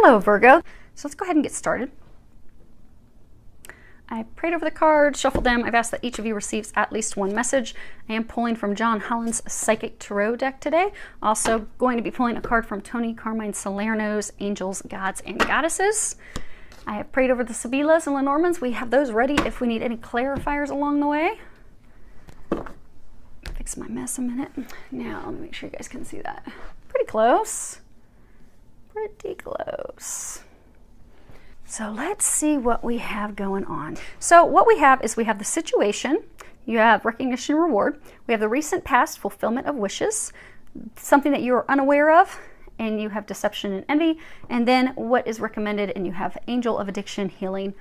Hello, Virgo. So let's go ahead and get started. I prayed over the cards, shuffled them. I've asked that each of you receives at least one message. I am pulling from John Holland's Psychic Tarot deck today. Also going to be pulling a card from Tony Carmine Salerno's Angels, Gods, and Goddesses. I have prayed over the Sibillas and Lenormands. We have those ready if we need any clarifiers along the way. Fix my mess a minute. Now, let me make sure you guys can see that. Pretty close. Pretty close. So let's see what we have going on. So what we have is we have the situation, you have recognition and reward, we have the recent past fulfillment of wishes, something that you are unaware of, and you have deception and envy, and then what is recommended, and you have angel of addiction, healing.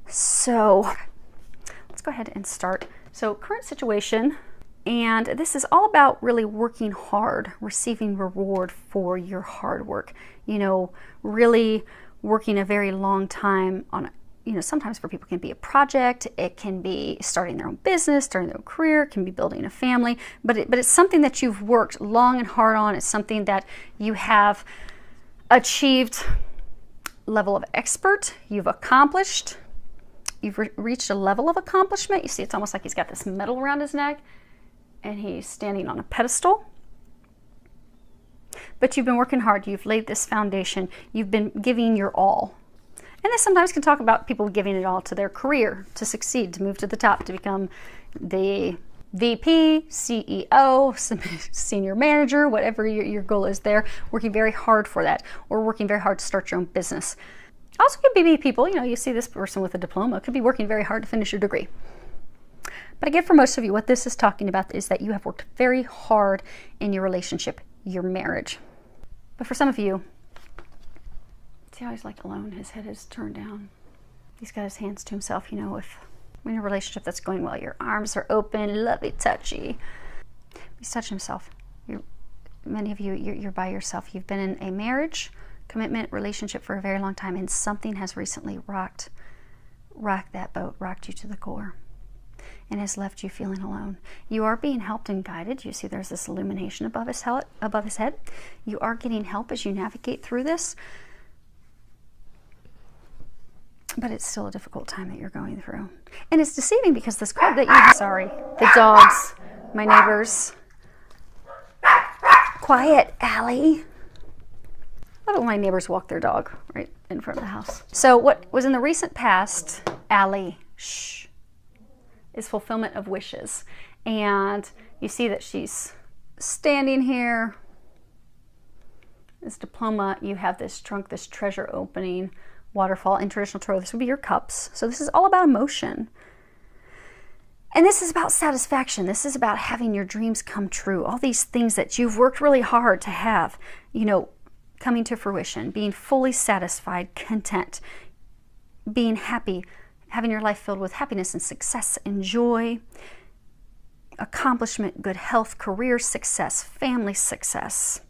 So let's go ahead and start. So current situation, and this is all about really working hard, receiving reward for your hard work, you know, really working a very long time on, you know, sometimes for people it can be a project, it can be starting their own business, starting their own career, it can be building a family, but it's something that you've worked long and hard on. It's something that you have achieved level of expert, you've accomplished, you've reached a level of accomplishment. You see, it's almost like he's got this medal around his neck and he's standing on a pedestal. But you've been working hard, you've laid this foundation, you've been giving your all. And this sometimes can talk about people giving it all to their career, to succeed, to move to the top, to become the VP, CEO, senior manager, whatever your goal is there, working very hard for that, or working very hard to start your own business. Also could be people, you know, you see this person with a diploma, could be working very hard to finish your degree. But again, for most of you, what this is talking about is that you have worked very hard in your relationship, your marriage. But for some of you, see how he's like alone, his head is turned down. He's got his hands to himself, you know, if in a relationship that's going well, your arms are open, lovey touchy. He's touching himself. Many of you, you're by yourself. You've been in a marriage, commitment, relationship for a very long time, and something has recently rocked that boat, rocked you to the core, and has left you feeling alone. You are being helped and guided. You see there's this illumination above his head. You are getting help as you navigate through this. But it's still a difficult time that you're going through. And it's deceiving because this card that you have, sorry, the dogs, my neighbors. Quiet, Allie. I love it when my neighbors walk their dog right in front of the house. So what was in the recent past, Allie, shh, is fulfillment of wishes. And you see that she's standing here. This diploma, you have this trunk, this treasure opening, waterfall. In traditional tarot, this would be your cups. So this is all about emotion. And this is about satisfaction. This is about having your dreams come true. All these things that you've worked really hard to have, you know, coming to fruition, being fully satisfied, content, being happy, having your life filled with happiness and success and joy, accomplishment, good health, career success, family success.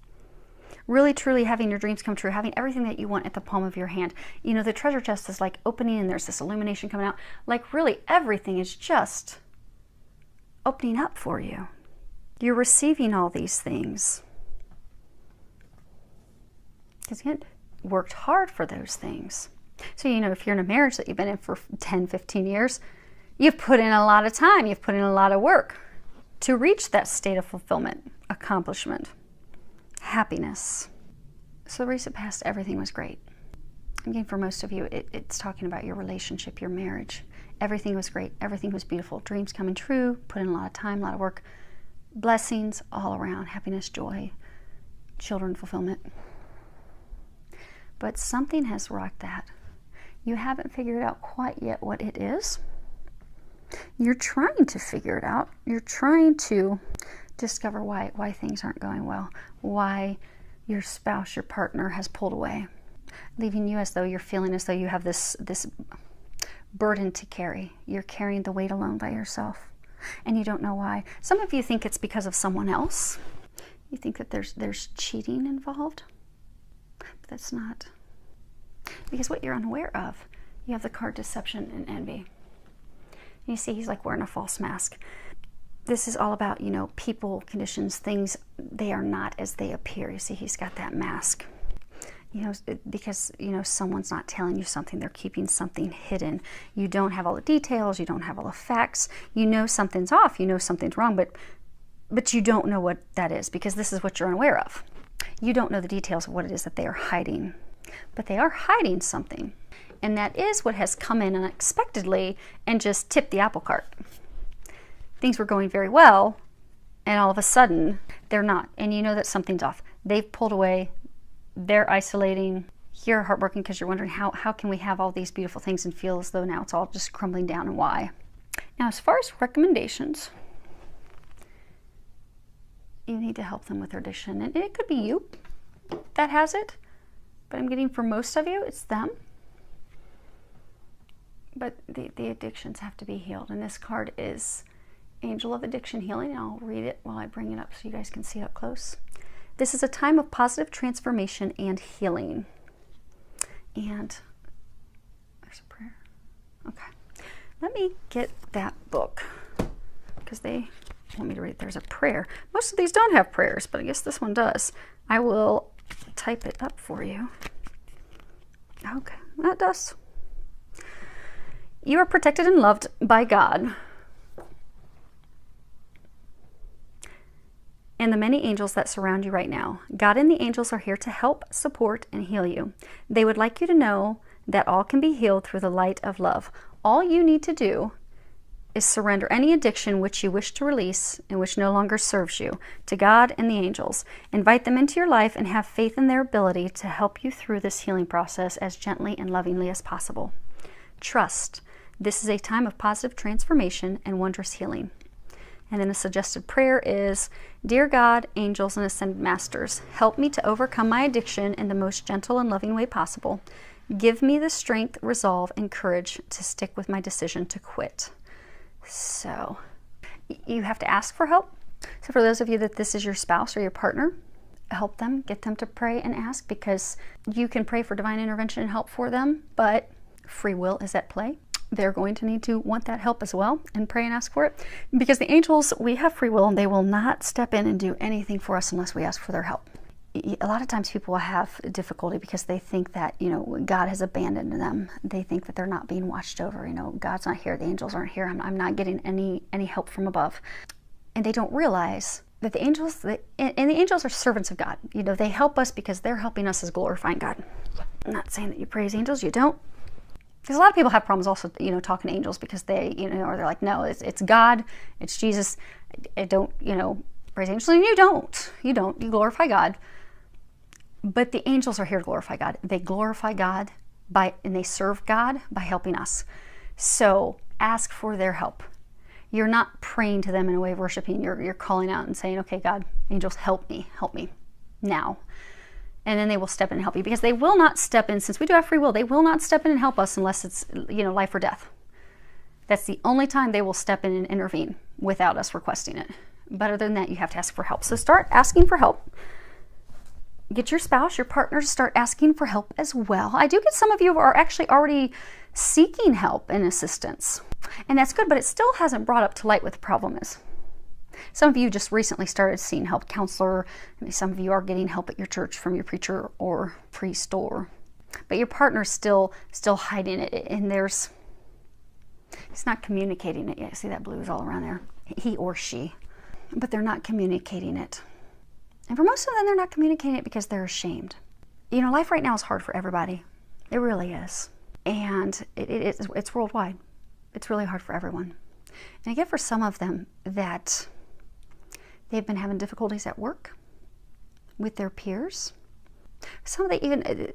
Really, truly having your dreams come true, having everything that you want at the palm of your hand. You know, the treasure chest is like opening and there's this illumination coming out. Like really everything is just opening up for you. You're receiving all these things. Because you worked hard for those things. So, you know, if you're in a marriage that you've been in for 10, 15 years, you've put in a lot of time, you've put in a lot of work to reach that state of fulfillment, accomplishment, happiness. So the recent past, everything was great. Again, for most of you, it's talking about your relationship, your marriage. Everything was great, everything was beautiful, dreams coming true, put in a lot of time, a lot of work, blessings all around, happiness, joy, children, fulfillment. But something has rocked that. You haven't figured out quite yet what it is. You're trying to figure it out. You're trying to discover why things aren't going well, why your spouse, your partner has pulled away, leaving you as though you're feeling as though you have this burden to carry. You're carrying the weight alone by yourself, and you don't know why. Some of you think it's because of someone else. You think that there's cheating involved, but that's not. Because what you're unaware of, you have the card deception and envy. You see he's like wearing a false mask. This is all about, you know, people, conditions, things, they are not as they appear. You see he's got that mask. because, someone's not telling you something, they're keeping something hidden. You don't have all the details, you don't have all the facts, something's off, something's wrong, but you don't know what that is, because this is what you're unaware of. You don't know the details of what it is that they are hiding, but they are hiding something. And that is what has come in unexpectedly and just tipped the apple cart. Things were going very well, and all of a sudden, they're not. And you know that something's off. They've pulled away. They're isolating. You're heartbroken because you're wondering, how can we have all these beautiful things and feel as though now it's all just crumbling down, and why? Now, as far as recommendations, you need to help them with their addiction. And it could be you that has it, but I'm getting for most of you, it's them. But the addictions have to be healed. And this card is Angel of Addiction Healing. I'll read it while I bring it up so you guys can see it up close. This is a time of positive transformation and healing. And there's a prayer. Okay. Let me get that book because they want me to read it. There's a prayer. Most of these don't have prayers, but I guess this one does. I will type it up for you. Okay, that does. You are protected and loved by God and the many angels that surround you right now. God and the angels are here to help, support, and heal you. They would like you to know that all can be healed through the light of love. All you need to do is surrender any addiction which you wish to release and which no longer serves you to God and the angels. Invite them into your life and have faith in their ability to help you through this healing process as gently and lovingly as possible. Trust. This is a time of positive transformation and wondrous healing. And then a suggested prayer is, Dear God, angels, and ascended masters, help me to overcome my addiction in the most gentle and loving way possible. Give me the strength, resolve, and courage to stick with my decision to quit. So you have to ask for help. So for those of you that this is your spouse or your partner, help them, get them to pray and ask, because you can pray for divine intervention and help for them, but free will is at play. They're going to need to want that help as well and pray and ask for it, because the angels, we have free will and they will not step in and do anything for us unless we ask for their help. A lot of times people will have difficulty because they think that, God has abandoned them. They think that they're not being watched over. God's not here. The angels aren't here. I'm not getting any help from above. And they don't realize that the angels, and the angels are servants of God. They help us because they're helping us as glorifying God. I'm not saying that you praise angels. You don't. Because a lot of people have problems also, talking to angels because they, or they're like, no, it's God, it's Jesus. I don't, praise angels. And you don't. You glorify God. But the angels are here to glorify God. They glorify God and they serve God by helping us. So ask for their help. You're not praying to them in a way of worshiping. You're calling out and saying, okay, God, angels, help me now. And then they will step in and help you, because they will not step in, since we do have free will, they will not step in and help us unless it's, life or death. That's the only time they will step in and intervene without us requesting it. But other than that, you have to ask for help. So start asking for help. Get your spouse, your partner to start asking for help as well. I do get some of you who are actually already seeking help and assistance. And that's good, but it still hasn't brought up to light what the problem is. Some of you just recently started seeing help, counselor. Some of you are getting help at your church from your preacher or priest, but your partner's still hiding it, and it's not communicating it yet. See, that blue is all around there. He or she, but they're not communicating it. And for most of them, they're not communicating it because they're ashamed. Life right now is hard for everybody. It really is, and it's worldwide. It's really hard for everyone. And I get for some of them that they've been having difficulties at work with their peers. Some of them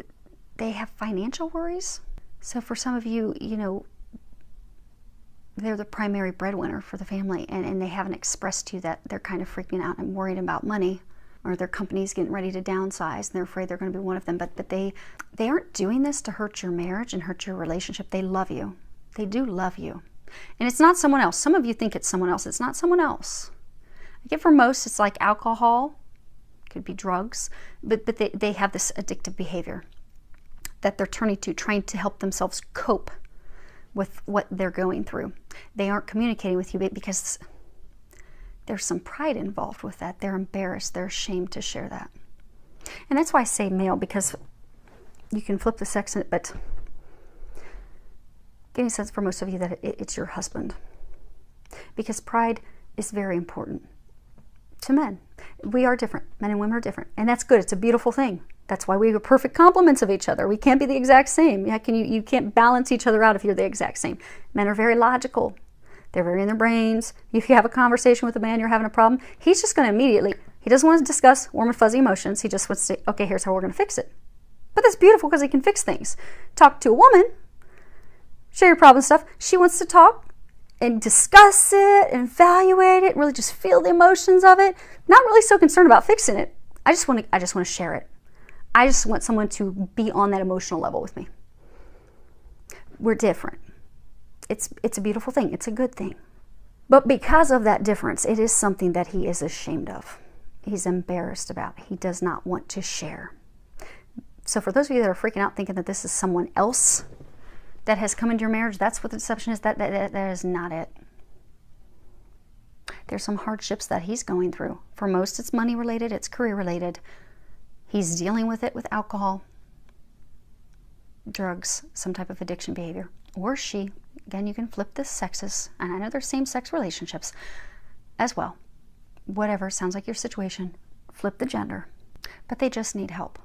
they have financial worries. So for some of you, they're the primary breadwinner for the family, and they haven't expressed to you that they're kind of freaking out and worried about money, or their company's getting ready to downsize and they're afraid they're going to be one of them. But they aren't doing this to hurt your marriage and hurt your relationship. They love you. They do love you. And it's not someone else. Some of you think it's someone else. It's not someone else. I get for most, it's like alcohol, could be drugs, but they have this addictive behavior that they're turning to, trying to help themselves cope with what they're going through. They aren't communicating with you because there's some pride involved with that. They're embarrassed. They're ashamed to share that. And that's why I say male, because You can flip the sex, but getting a sense for most of you that it's your husband. Because pride is very important to men. We are different. Men and women are different. And that's good. It's a beautiful thing. That's why we are perfect complements of each other. We can't be the exact same. You can't balance each other out if you're the exact same. Men are very logical. They're very in their brains. If you have a conversation with a man, you're having a problem, he's just going to immediately, he doesn't want to discuss warm and fuzzy emotions. He just wants to say, okay, here's how we're going to fix it. But that's beautiful because he can fix things. Talk to a woman, share your problem stuff. She wants to talk and discuss it and evaluate it, really just feel the emotions of it. Not really so concerned about fixing it. I just want to share it. I just want someone to be on that emotional level with me. We're different. It's a beautiful thing. It's a good thing. But because of that difference, it is something that he is ashamed of. He's embarrassed about. He does not want to share. So for those of you that are freaking out thinking that this is someone else that has come into your marriage, that's what the deception is. That is not it. There's some hardships that he's going through. For most, it's money related. It's career related. He's dealing with it with alcohol, drugs, some type of addiction behavior. Or she. Again, you can flip the sexes. And I know there's same-sex relationships as well. Whatever, sounds like your situation. Flip the gender. But they just need help.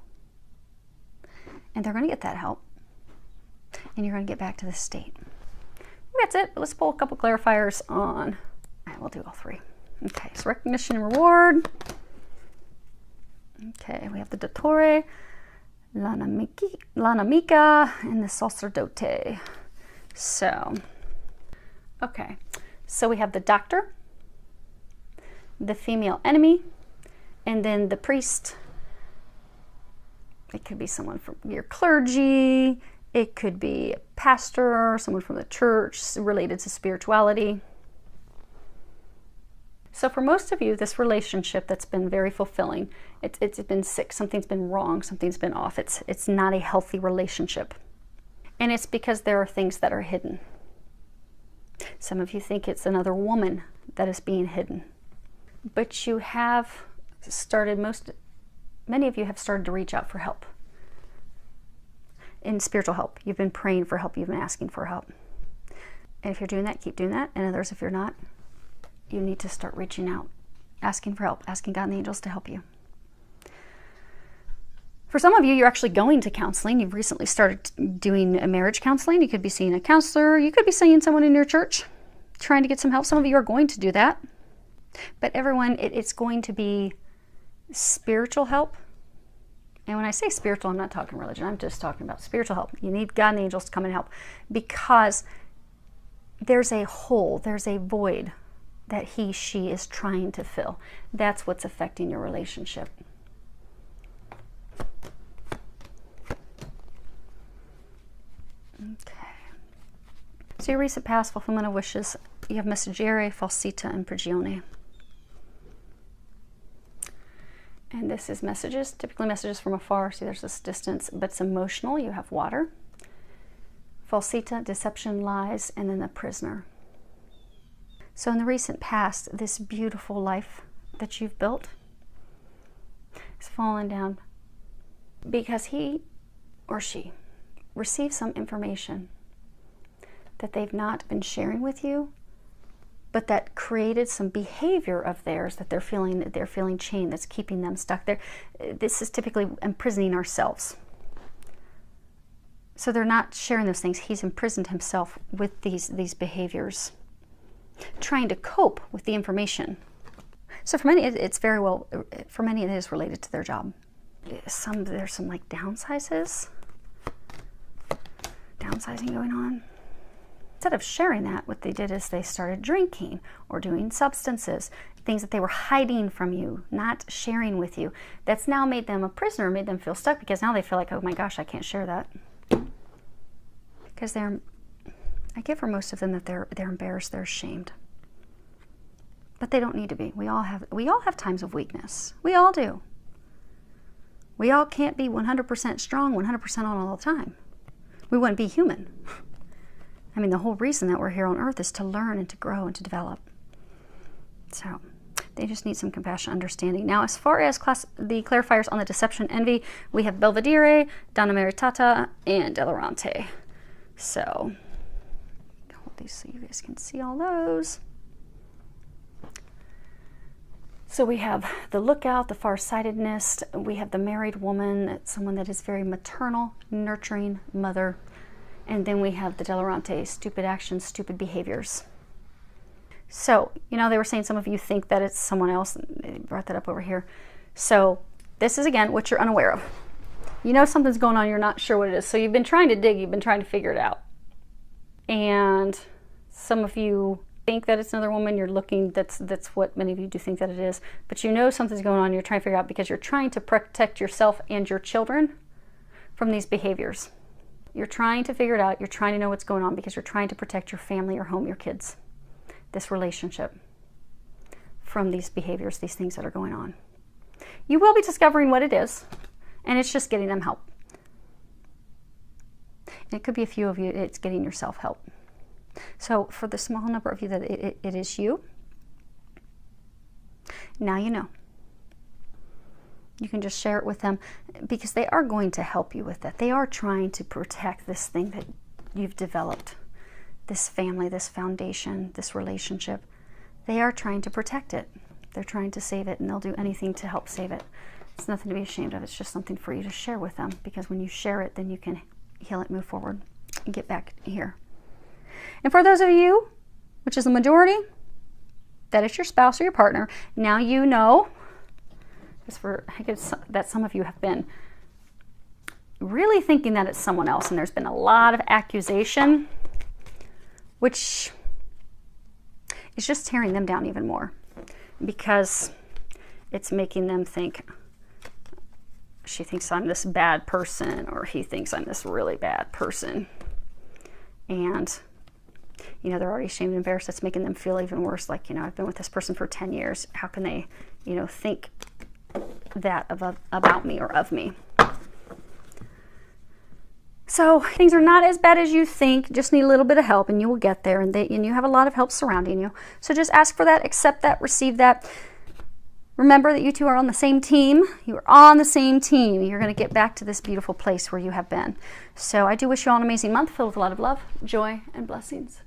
And they're going to get that help. And you're going to get back to this state. That's it. Let's pull a couple clarifiers on. All right, we'll do all three. Okay, so recognition and reward. Okay, we have the Dottore, l'Animica, and the Sacerdote. So, okay. So we have the doctor, the female enemy, and then the priest. It could be someone from your clergy. It could be a pastor, someone from the church related to spirituality. So for most of you, this relationship that's been very fulfilling, it's been sick, something's been wrong, something's been off. It's not a healthy relationship. And it's because there are things that are hidden. Some of you think it's another woman that is being hidden. But you have started, many of you have started to reach out for help. In spiritual help. You've been praying for help. You've been asking for help. And if you're doing that, keep doing that. And others, if you're not, you need to start reaching out, asking for help, asking God and the angels to help you. For some of you, you're actually going to counseling. You've recently started doing a marriage counseling. You could be seeing a counselor. You could be seeing someone in your church trying to get some help. Some of you are going to do that. But everyone, it's going to be spiritual help. And when I say spiritual, I'm not talking religion. I'm just talking about spiritual help. You need God and the angels to come and help. Because there's a hole, there's a void that she is trying to fill. That's what's affecting your relationship. Okay. So your recent past, fulfillment of wishes, you have Messaggere, Falsita, and Prigione. And this is messages, typically messages from afar. See, there's this distance, but it's emotional. You have water. Falsita, deception, lies, and then the prisoner. So in the recent past, this beautiful life that you've built is fallen down because he or she received some information that they've not been sharing with you, but that created some behavior of theirs that they're feeling chained, that's keeping them stuck there. This is typically imprisoning ourselves. So they're not sharing those things. He's imprisoned himself with these behaviors, trying to cope with the information. So for many, it's very well, for many it is related to their job. There's some like downsizing going on. Instead of sharing that, what they did is they started drinking or doing substances, things that they were hiding from you, not sharing with you. That's now made them a prisoner, made them feel stuck, because now they feel like, oh my gosh, I can't share that. Because I get for most of them that they're embarrassed, they're ashamed. But they don't need to be. We all have times of weakness. We all do. We all can't be 100% strong, 100% on all the time. We wouldn't be human. I mean, the whole reason that we're here on earth is to learn and to grow and to develop. So, They just need some compassion, understanding. Now, as far as the clarifiers on the deception, envy, we have Belvedere, Donna Maritata, and Delarante. So, hold these so you guys can see all those. So we have the lookout, the farsightedness. We have the married woman, someone that is very maternal, nurturing mother. And then we have the Delarante, stupid actions, stupid behaviors. So, you know, they were saying some of you think that it's someone else. They brought that up over here. So this is, again, what you're unaware of. You know something's going on, you're not sure what it is. So you've been trying to dig, you've been trying to figure it out. And some of you think that it's another woman, you're looking, that's what many of you do think that it is. But you know something's going on, you're trying to figure out because you're trying to protect yourself and your children from these behaviors. You're trying to figure it out, you're trying to know what's going on because you're trying to protect your family, your home, your kids. This relationship from these behaviors, these things that are going on. You will be discovering what it is, and it's just getting them help. And it could be a few of you, it's getting yourself help. So for the small number of you that it is you, now you know. You can just share it with them because they are going to help you with that. They are trying to protect this thing that you've developed. This family, this foundation, this relationship, they are trying to protect it. They're trying to save it, and they'll do anything to help save it. It's nothing to be ashamed of. It's just something for you to share with them, because when you share it, then you can heal it, move forward, and get back here. And for those of you, which is the majority, that it's your spouse or your partner, now you know, I guess that some of you have been really thinking that it's someone else, and there's been a lot of accusation, which is just tearing them down even more because it's making them think, she thinks I'm this bad person, or he thinks I'm this really bad person. And, you know, they're already ashamed and embarrassed. That's making them feel even worse. Like, you know, I've been with this person for 10 years. How can they, you know, think that about me or of me? So things are not as bad as you think, just need a little bit of help and you will get there, and you have a lot of help surrounding you. So just ask for that, accept that, receive that. Remember that you two are on the same team. You are on the same team. You're going to get back to this beautiful place where you have been. So I do wish you all an amazing month filled with a lot of love, joy, and blessings.